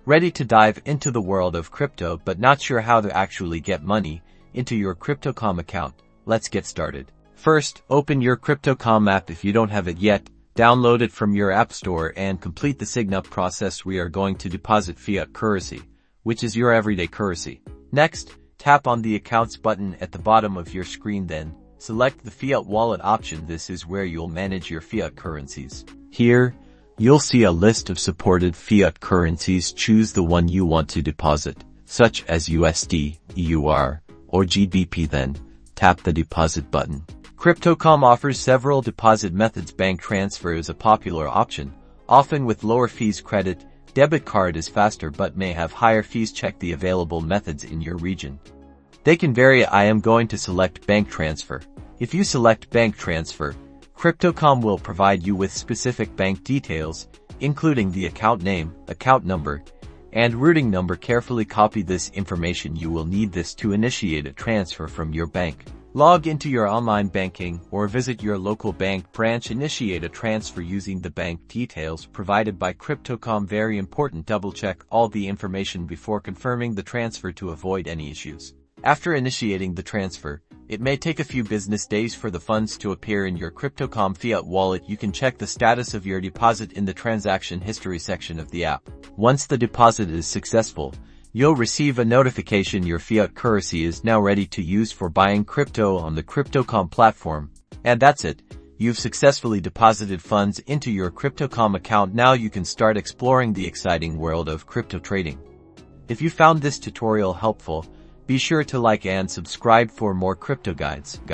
Ready to dive into the world of crypto but not sure how to actually get money into your Crypto.com account? Let's get started. First, open your Crypto.com app if you don't have it yet. Download it from your app store and complete the sign up process. We are going to deposit fiat currency, which is your everyday currency. Next, tap on the accounts button at the bottom of your screen, then select the Fiat Wallet option. This is where you'll manage your fiat currencies. Here, you'll see a list of supported fiat currencies. Choose the one you want to deposit, such as USD, EUR, or GBP, then tap the deposit button. Crypto.com offers several deposit methods. Bank transfer is a popular option, often with lower fees. Credit, debit card is faster but may have higher fees. Check the available methods in your region. They can vary. I am going to select bank transfer. If you select bank transfer, Crypto.com will provide you with specific bank details, including the account name, account number, and routing number. Carefully copy this information. You will need this to initiate a transfer from your bank. Log into your online banking or visit your local bank branch. Initiate a transfer using the bank details provided by Crypto.com. Very important, double-check all the information before confirming the transfer to avoid any issues. After initiating the transfer, it may take a few business days for the funds to appear in your Crypto.com Fiat Wallet. You can check the status of your deposit in the transaction history section of the app. Once the deposit is successful, you'll receive a notification your fiat currency is now ready to use for buying crypto on the Crypto.com platform. And that's it. You've successfully deposited funds into your Crypto.com account. Now you can start exploring the exciting world of crypto trading. If you found this tutorial helpful, be sure to like and subscribe for more crypto guides.